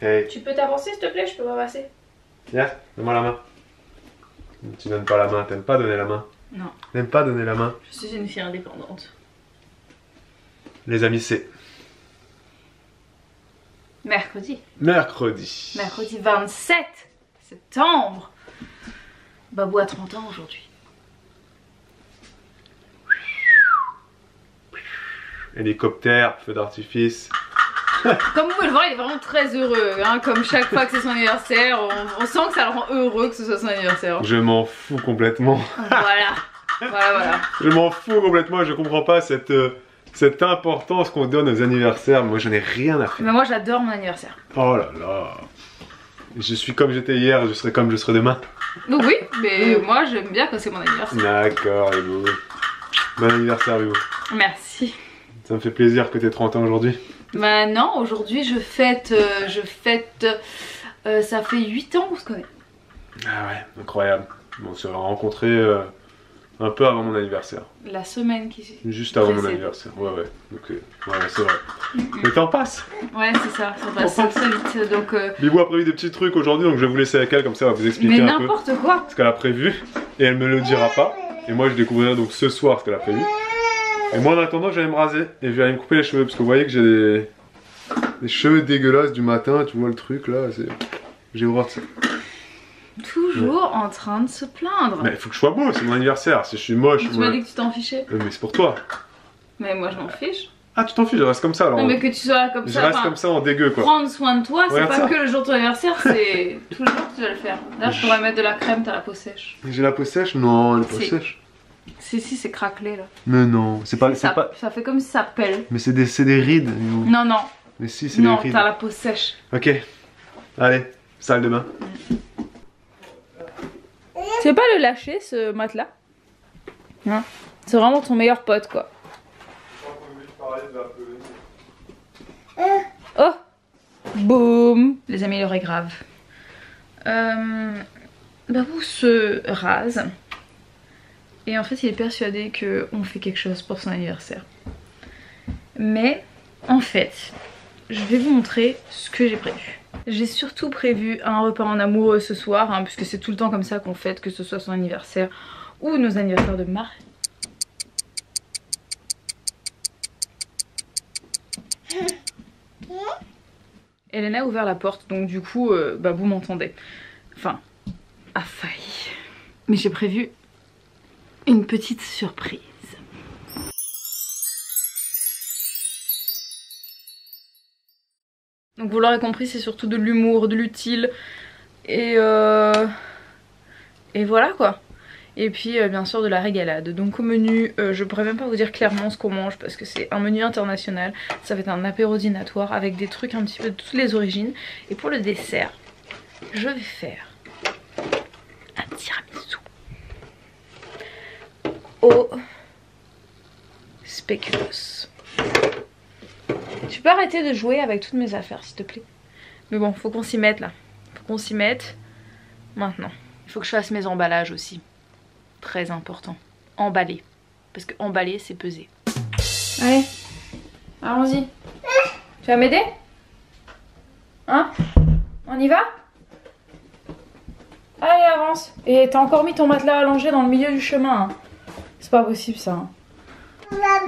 Hey. Tu peux t'avancer s'il te plaît, je peux pas passer. Viens, donne-moi la main. Tu donnes pas la main, t'aimes pas donner la main. Non. T'aimes pas donner la main. Je suis une fille indépendante. Les amis, c'est Mercredi. mercredi. Mercredi 27 septembre. Babou a 30 ans aujourd'hui. Hélicoptère, feu d'artifice. Comme vous pouvez le voir, il est vraiment très heureux. Hein, comme chaque fois que c'est son anniversaire, on sent que ça le rend heureux que ce soit son anniversaire. Je m'en fous complètement. Voilà. Voilà. Je m'en fous complètement, je comprends pas cette importance qu'on donne aux anniversaires. Moi, je n'ai rien à faire. Mais moi, j'adore mon anniversaire. Oh là là. Je suis comme j'étais hier, je serai comme je serai demain. Donc oui, mais moi, j'aime bien quand c'est mon anniversaire. D'accord, Hugo. Bon anniversaire, Hugo. Merci. Ça me fait plaisir que tu aies 30 ans aujourd'hui. Bah non, aujourd'hui, je fête, ça fait 8 ans qu'on se connaît. Ah ouais, incroyable. On s'est rencontrés un peu avant mon anniversaire. La semaine qui suit. Juste avant mon Précédente. anniversaire. Ouais, ouais. Donc, ouais, c'est vrai. Le temps passe. Ouais, c'est ça passe très vite. Donc, Bibou a prévu des petits trucs aujourd'hui, donc je vais vous laisser avec elle, comme ça elle va vous expliquer mais un peu n'importe quoi. ce qu'elle a prévu. Et elle me le dira pas. Et moi je découvrirai donc ce soir ce qu'elle a prévu. Et moi en attendant, je vais aller me raser et je vais aller me couper les cheveux, parce que vous voyez que j'ai des cheveux dégueulasses du matin, tu vois le truc là, j'ai horreur de ça. Toujours en train de se plaindre. Mais il faut que je sois beau, c'est mon anniversaire, si je suis moche... Tu m'as dit que tu t'en fichais. Mais c'est pour toi. Mais moi je m'en fiche. Ah, tu t'en fiches, je reste comme ça alors. Non mais que tu sois comme Je ça, reste enfin, comme ça en dégueu quoi. prendre soin de toi, c'est Regarde pas ça. que le jour de ton anniversaire, c'est tout le jour que tu dois le faire. Là je pourrais mettre de la crème, t'as la peau sèche. J'ai la peau sèche? Non, elle est pas Si. sèche. Si c'est craquelé là. Mais non, c'est pas... Ça fait comme si ça pèle. Mais c'est des rides. Hugo. Non non, Mais si, c'est des non, rides. t'as la peau sèche. Ok. Allez, salle de bain. Tu veux pas le lâcher ce matelas? Hein? C'est vraiment ton meilleur pote quoi. Oh! Boum! Les amis, l'heure est grave. Babou se rase. Et en fait, il est persuadé qu'on fait quelque chose pour son anniversaire. Mais, en fait, je vais vous montrer ce que j'ai prévu. J'ai surtout prévu un repas en amoureux ce soir, hein, puisque c'est tout le temps comme ça qu'on fête, que ce soit son anniversaire ou nos anniversaires de mari. Elena a ouvert la porte, donc du coup, Babou m'entendait. Enfin, a failli. Mais j'ai prévu une petite surprise. Donc vous l'aurez compris, c'est surtout de l'humour, de l'utile. Et voilà quoi. Et puis bien sûr de la régalade. Donc au menu, je pourrais même pas vous dire clairement ce qu'on mange parce que c'est un menu international. Ça va être un apéro dînatoire avec des trucs un petit peu de toutes les origines. Et pour le dessert, je vais faire un tiramisu au spéculoos. Tu peux arrêter de jouer avec toutes mes affaires s'il te plaît. Mais bon, faut qu'on s'y mette là. Faut qu'on s'y mette maintenant. Il faut que je fasse mes emballages aussi. Très important. Emballer. Parce que emballer c'est peser. Allez, allons-y. Tu vas m'aider? Hein? On y va? Allez, avance. Et t'as encore mis ton matelas allongé dans le milieu du chemin. Hein. C'est pas possible ça. Hein.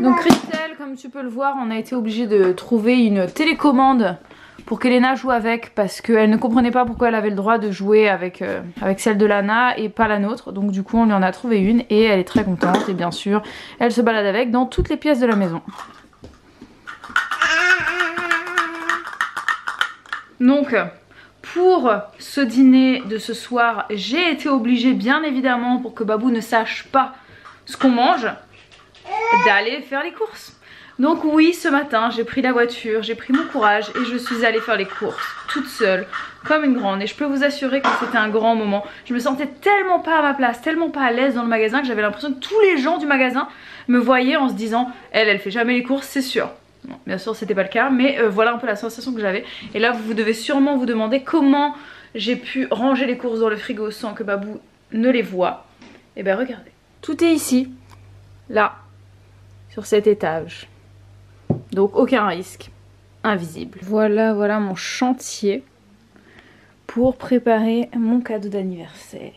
Donc Christelle, comme tu peux le voir, on a été obligé de trouver une télécommande pour qu'Elena joue avec parce qu'elle ne comprenait pas pourquoi elle avait le droit de jouer avec celle de Lana et pas la nôtre. Donc du coup on lui en a trouvé une et elle est très contente et bien sûr elle se balade avec dans toutes les pièces de la maison. Donc pour ce dîner de ce soir, j'ai été obligée bien évidemment pour que Babou ne sache pas ce qu'on mange, d'aller faire les courses. Donc oui, ce matin j'ai pris la voiture, j'ai pris mon courage et je suis allée faire les courses toute seule comme une grande. Et je peux vous assurer que c'était un grand moment. Je me sentais tellement pas à ma place, tellement pas à l'aise dans le magasin que j'avais l'impression que tous les gens du magasin me voyaient en se disant elle fait jamais les courses, c'est sûr. Bon, bien sûr c'était pas le cas, mais voilà un peu la sensation que j'avais. Et là vous devez sûrement vous demander comment j'ai pu ranger les courses dans le frigo sans que Babou ne les voie. Et ben regardez, tout est ici, là, sur cet étage. Donc aucun risque, invisible. Voilà mon chantier. pour préparer mon cadeau d'anniversaire.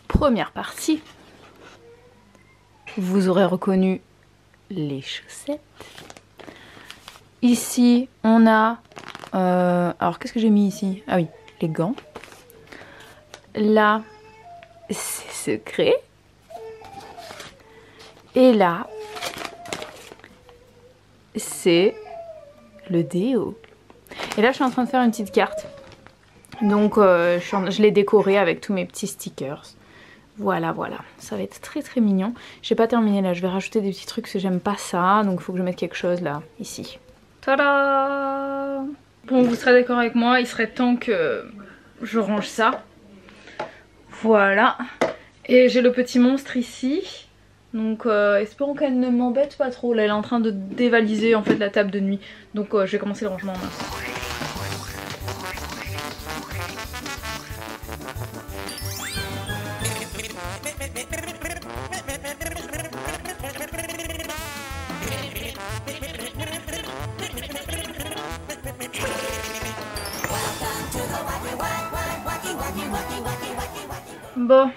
Première partie. Vous aurez reconnu les chaussettes. Ici, on a... alors, qu'est-ce que j'ai mis ici? Ah oui, les gants. Là, c'est secret. Et là, c'est le déo. Et là, je suis en train de faire une petite carte. Donc, je l'ai décorée avec tous mes petits stickers. Voilà, voilà. Ça va être très très mignon. J'ai pas terminé là. Je vais rajouter des petits trucs parce que j'aime pas ça. Donc, il faut que je mette quelque chose là, ici. Tada! Bon, vous serez d'accord avec moi. Il serait temps que je range ça. Voilà. Et j'ai le petit monstre ici. Donc espérons qu'elle ne m'embête pas trop. Là elle est en train de dévaliser en fait la table de nuit. Donc je vais commencer le rangement en masse. Bon.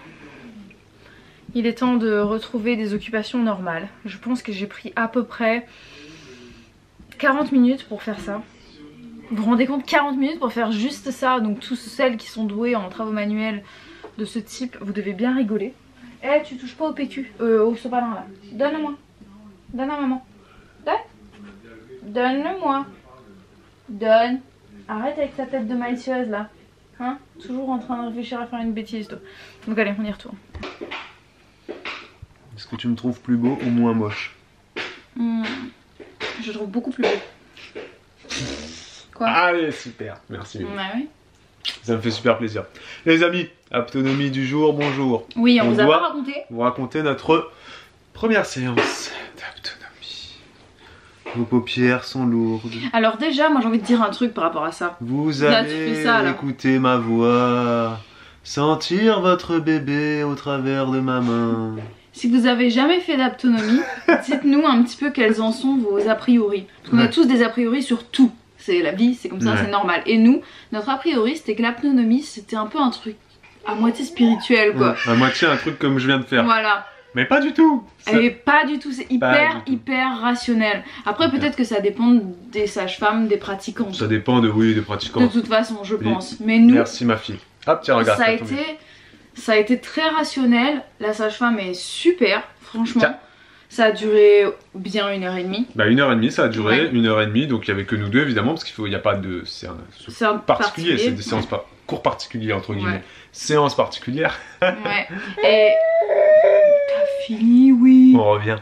Il est temps de retrouver des occupations normales. Je pense que j'ai pris à peu près 40 minutes pour faire ça. Vous vous rendez compte, 40 minutes pour faire juste ça. Donc tous celles qui sont douées en travaux manuels de ce type, vous devez bien rigoler. Eh, tu touches pas au PQ, au sopalin là. Donne-moi. Donne à maman. Donne. Donne-le-moi. Donne. Arrête avec ta tête de malicieuse là. Hein? Toujours en train de réfléchir à faire une bêtise toi. Donc allez, on y retourne. Est-ce que tu me trouves plus beau ou moins moche? Je trouve beaucoup plus beau. Quoi? Allez, super, merci. Ouais, oui. Ça me fait super plaisir. Les amis, Aptonomie du jour, bonjour. Oui, on vous a pas raconté. Vous raconter notre première séance d'aptonomie. Vos paupières sont lourdes. Alors déjà, moi j'ai envie de dire un truc par rapport à ça. Vous Là, allez tu fais ça, là. écouter ma voix, sentir votre bébé au travers de ma main. Si vous avez jamais fait d'aptonomie, dites-nous un petit peu quels en sont vos a priori. Parce qu'on a tous des a priori sur tout. C'est la vie, c'est comme ça, c'est normal. Et nous, notre a priori, c'était que l'aptonomie, c'était un peu un truc à moitié spirituel, quoi. À moitié un truc comme je viens de faire. Voilà. Mais pas du tout. Et pas du tout, c'est hyper rationnel. Après, peut-être que ça dépend des sages-femmes, des pratiquants. Ça dépend des pratiquants. De toute façon, je pense. Mais nous, merci ma fille. Hop, tiens, regarde. ça a été très rationnel. La sage-femme est super, franchement. Tiens. Ça a duré bien 1h30. Bah 1h30 ça a duré, 1h30. Donc il y avait que nous deux évidemment parce qu'il n'y a pas de séance particulier, c'est des séances cours particuliers entre guillemets. Ouais. Séance particulière. Ouais. Et t'as fini, oui. On revient.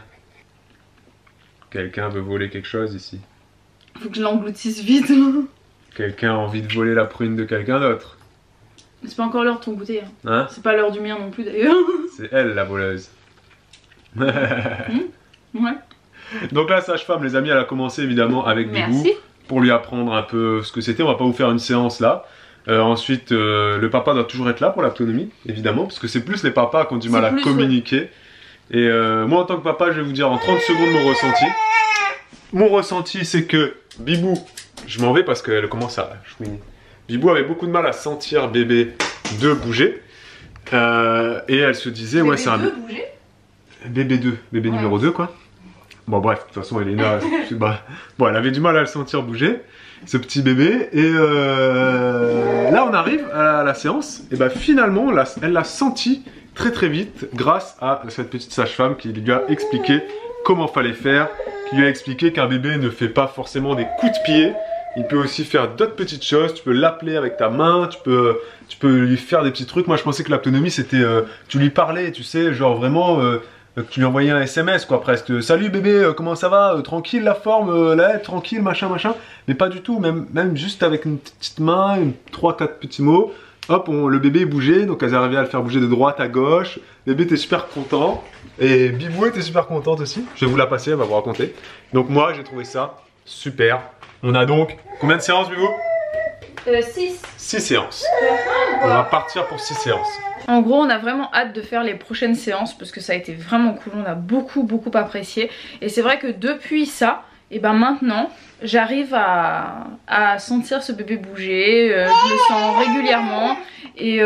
Quelqu'un veut voler quelque chose ici. Faut que je l'engloutisse vite. Quelqu'un a envie de voler la prune de quelqu'un d'autre. C'est pas encore l'heure de ton goûter. Hein? C'est pas l'heure du mien non plus d'ailleurs. C'est elle la voleuse. Ouais. Donc la sage-femme, les amis, elle a commencé évidemment avec Bibou pour lui apprendre un peu ce que c'était. On va pas vous faire une séance là. Ensuite, le papa doit toujours être là pour l'aptonomie, évidemment, parce que c'est plus les papas qui ont du mal à communiquer. Et moi, en tant que papa, je vais vous dire en 30 secondes mon ressenti. Mon ressenti, c'est que Bibou, je m'en vais parce qu'elle commence à chouiner. Bibou avait beaucoup de mal à sentir bébé 2 bouger. Et elle se disait, ouais, c'est un bébé 2, bébé numéro 2 quoi. Bon bref, de toute façon Elena, bon, elle avait du mal à le sentir bouger, ce petit bébé. Et là on arrive à la séance, et bah finalement elle l'a senti très vite grâce à cette petite sage-femme qui lui a expliqué comment fallait faire, qui lui a expliqué qu'un bébé ne fait pas forcément des coups de pied. Il peut aussi faire d'autres petites choses, tu peux l'appeler avec ta main, tu peux lui faire des petits trucs. Moi je pensais que l'aptonomie c'était, tu lui parlais, tu sais, genre vraiment, tu lui envoyais un SMS quoi presque. Salut bébé, comment ça va, tranquille la forme, là, tranquille, machin. Mais pas du tout, même juste avec une petite main, 3-4 petits mots, hop, le bébé bougeait, donc elles arrivaient à le faire bouger de droite à gauche. Le bébé était super content, et Bibou était super contente aussi. Je vais vous la passer, elle va vous raconter. Donc moi j'ai trouvé ça super. On a donc, combien de séances Bibou? 6. 6 séances. On va partir pour 6 séances. En gros, on a vraiment hâte de faire les prochaines séances parce que ça a été vraiment cool. On a beaucoup apprécié. Et c'est vrai que depuis ça, et ben maintenant j'arrive à sentir ce bébé bouger, je le sens régulièrement et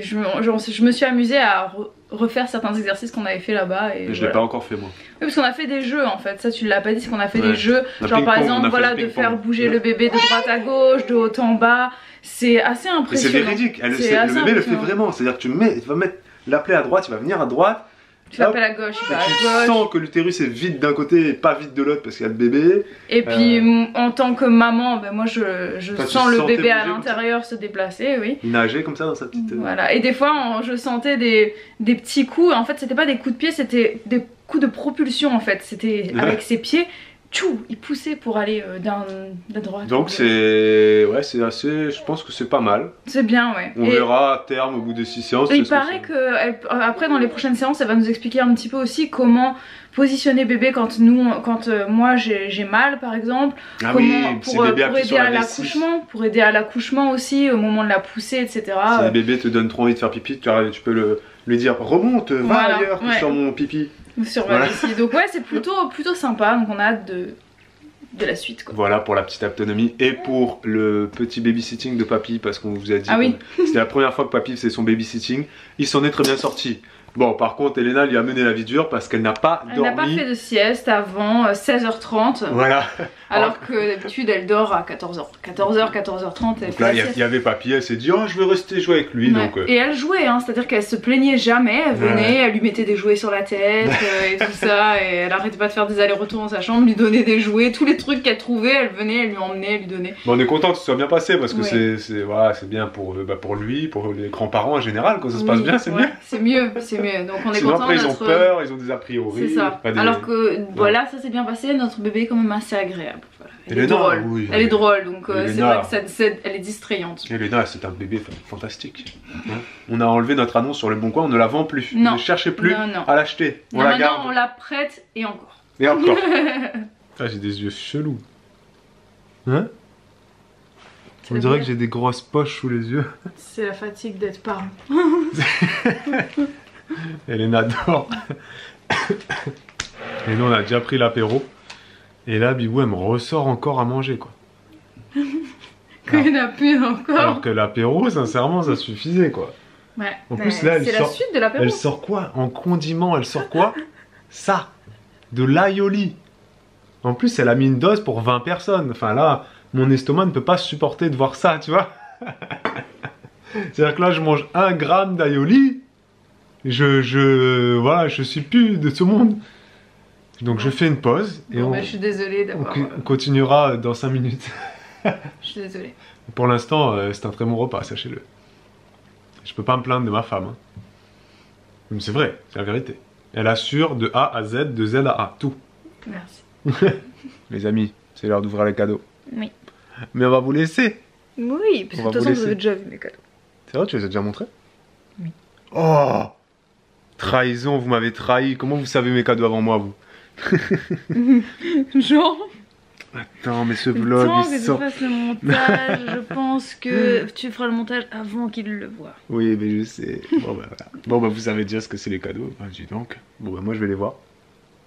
je me suis amusée à refaire certains exercices qu'on avait fait là-bas. Et je l'ai pas encore fait moi. Oui, parce qu'on a fait des jeux en fait, ça tu l'as pas dit, c'est qu'on a fait des jeux, genre par exemple voilà, de faire bouger le bébé de droite à gauche, de haut en bas, c'est assez impressionnant. Mais c'est véridique, le bébé le fait vraiment, c'est-à-dire que tu vas mettre la plaie à droite, il va venir à droite. Tu l'appelles à gauche, il va à gauche. Tu sens que l'utérus est vide d'un côté et pas vide de l'autre parce qu'il y a le bébé. Et puis en tant que maman, ben moi je sens le bébé à l'intérieur se déplacer, oui. Il nageait comme ça dans sa petite... Voilà, et des fois je sentais des petits coups, en fait c'était pas des coups de pied, c'était des coups de propulsion en fait. C'était avec ses pieds, tchou, il poussait pour aller de droite. Donc c'est assez, je pense que c'est pas mal. C'est bien, ouais. On verra à terme au bout de 6 séances. Et il paraît que après dans les prochaines séances, elle va nous expliquer un petit peu aussi comment positionner bébé quand moi j'ai mal par exemple. Ah comment, oui, pour aider à l'accouchement, pour aider à l'accouchement aussi au moment de la poussée, etc. Si le bébé te donne trop envie de faire pipi, tu peux lui dire remonte, va ailleurs, sur mon pipi. Sur ma vessie. Donc ouais, c'est plutôt sympa, donc on a hâte de la suite quoi. Voilà pour la petite autonomie et pour le petit babysitting de papy, parce qu'on vous a dit c'était la première fois que papy faisait son babysitting, il s'en est très bien sorti. Bon, par contre, Elena lui a mené la vie dure parce qu'elle n'a pas dormi. Elle n'a pas fait de sieste avant 16h30. Voilà. Alors que d'habitude, elle dort à 14h. 14h30, elle donc là, il y avait papy, elle s'est dit, oh, je veux rester jouer avec lui. Ouais. Donc, Et elle jouait, hein, c'est-à-dire qu'elle se plaignait jamais. Elle venait, elle lui mettait des jouets sur la tête et tout ça. Et elle arrêtait pas de faire des allers-retours dans sa chambre, lui donnait des jouets. Tous les trucs qu'elle trouvait, elle venait, elle lui emmenait, elle lui donnait. Bon, on est content que ce soit bien passé parce que c'est bien pour lui, pour les grands-parents en général. Quand ça se passe bien, c'est mieux. C'est mieux, c'est mieux. Donc on est content. Après, ils ont peur, ils ont des a priori. C'est ça. Alors que voilà, ça s'est bien passé. Notre bébé est quand même assez agréable. Voilà. Elle est drôle. Oui, elle est drôle, donc c'est vrai que elle est distrayante. Elena, c'est un bébé fantastique. Hein, on a enlevé notre annonce sur le Bon Coin, on ne la vend plus. Non. Ne cherchez plus à l'acheter. On la garde. On la prête et encore. Et encore. Ah, j'ai des yeux chelous. Hein? On dirait que j'ai des grosses poches sous les yeux. C'est la fatigue d'être parent. Elena dort. Et nous on a déjà pris l'apéro. Et là Bibou elle me ressort encore à manger quoi. Il n'y en a plus encore. Alors que l'apéro sincèrement ça suffisait quoi. Ouais. En plus là c'est la suite de l'apéro. Elle sort quoi? En condiment elle sort quoi? Ça. De l'aioli. En plus elle a mis une dose pour 20 personnes. Enfin là mon estomac ne peut pas supporter de voir ça tu vois. C'est-à-dire que là je mange 1 gramme d'aioli. Voilà, je suis plus de ce monde. Donc je fais une pause et je suis désolée d'avoir... on continuera dans 5 minutes. Je suis désolée. Pour l'instant, c'est un très bon repas, sachez-le. Je peux pas me plaindre de ma femme. Hein. Mais c'est vrai, c'est la vérité. Elle assure de A à Z, de Z à A, tout. Merci. Les amis, c'est l'heure d'ouvrir les cadeaux. Oui. Mais on va vous laisser. Oui, parce que de toute façon, vous avez déjà vu mes cadeaux. C'est vrai, tu les as déjà montrés? Oui. Oh! Trahison, vous m'avez trahi. Comment vous savez mes cadeaux avant moi, vous? Genre. Attends, mais ce vlog il sort. Que tu fasses le montage, je pense que tu feras le montage avant qu'il le voie. Oui, mais je sais. Bon, bah voilà. Bon, bah vous savez déjà ce que c'est les cadeaux. Bah, dis donc. Bon, bah moi je vais les voir.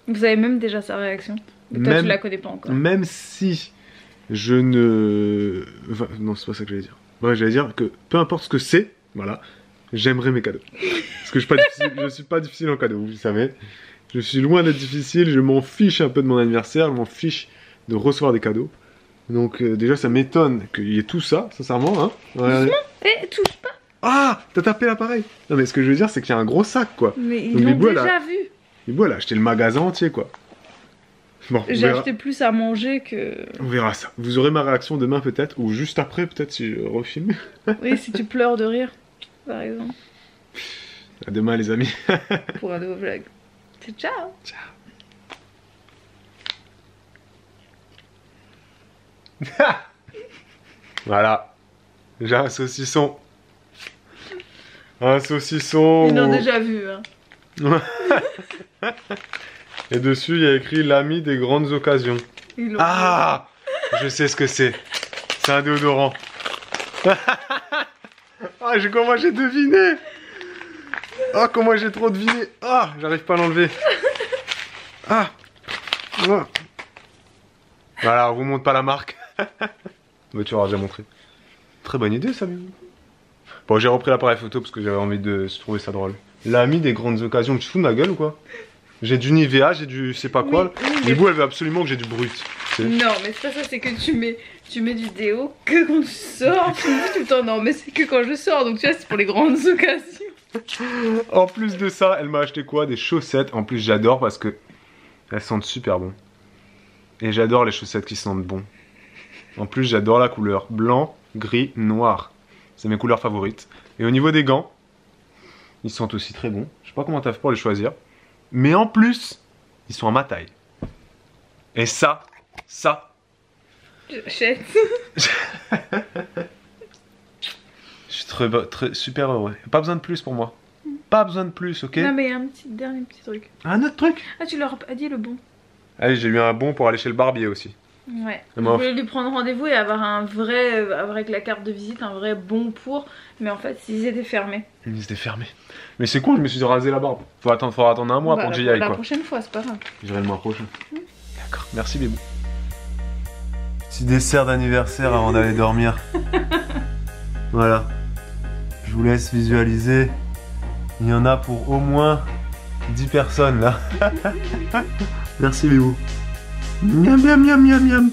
Vous avez même déjà sa réaction. Mais toi, tu la connais pas encore. Même si je ne. Enfin, non, c'est pas ça que j'allais dire. Ouais, j'allais dire que peu importe ce que c'est, voilà, j'aimerais mes cadeaux. Parce que je suis pas difficile en cadeau, vous savez. Je suis loin d'être difficile, je m'en fiche un peu de mon anniversaire, je m'en fiche de recevoir des cadeaux. Donc déjà ça m'étonne qu'il y ait tout ça, sincèrement. Hein. Doucement, touche pas. Ah, t'as tapé l'appareil. Non mais ce que je veux dire c'est qu'il y a un gros sac quoi. Mais ils l'ont déjà vu. Bibou elle a acheté le magasin entier quoi. Bon, j'ai acheté plus à manger que... On verra ça. Vous aurez ma réaction demain peut-être, ou juste après peut-être si je refilme. Oui, si tu pleures de rire, par exemple. À demain les amis. Pour un nouveau vlog. Ciao. Ciao. Voilà. J'ai un saucisson. Un saucisson. Ils l'ont déjà vu. Hein. Et dessus, il y a écrit l'ami des grandes occasions. Ah, je sais ce que c'est. C'est un déodorant. Ah, comment j'ai deviné. Ah, comment j'ai trop deviné. Ah, j'arrive pas à l'enlever. Ah. Voilà, on vous montre pas la marque. Mais tu auras déjà montré. Très bonne idée ça, Bibou. Bon, j'ai repris l'appareil photo parce que j'avais envie de trouver ça drôle. L'ami des grandes occasions, tu te fous de ma gueule ou quoi? J'ai du Nivea, j'ai du je sais pas quoi. Oui, Bibou, elle veut absolument que j'ai du brut. Tu sais. Non, mais c'est pas ça, c'est que tu mets du déo que quand tu sors. Tu me dis tout le temps, non, mais c'est que quand je sors, donc tu vois, c'est pour les grandes occasions. En plus de ça, elle m'a acheté quoi? Des chaussettes. En plus, j'adore parce que elles sentent super bon. Et j'adore les chaussettes qui sentent bon. En plus, j'adore la couleur blanc, gris, noir. C'est mes couleurs favorites. Et au niveau des gants, ils sentent aussi très bons. Je sais pas comment t'as fait pour les choisir. Mais en plus, ils sont à ma taille. Et ça. J'achète. Je suis très super heureux. Pas besoin de plus pour moi. Pas besoin de plus, ok? Non, mais il y a un dernier petit truc. Un autre truc? Ah, tu leur as dit le bon. Allez, j'ai eu un bon pour aller chez le barbier aussi. Ouais. Et Je moi, voulais lui prendre rendez-vous et avoir un vrai, avec la carte de visite, un vrai bon pour. Mais en fait, ils étaient fermés. ils étaient fermés. Mais c'est con, je me suis rasé la barbe. Faudra attendre un mois pour que j'y aille, La quoi. prochaine fois, c'est pas grave. J'irai le mois prochain. D'accord, merci Bébou. Petit dessert d'anniversaire avant d'aller dormir. Voilà. Je vous laisse visualiser. Il y en a pour au moins 10 personnes là. Merci Bébou. Miam miam miam miam miam.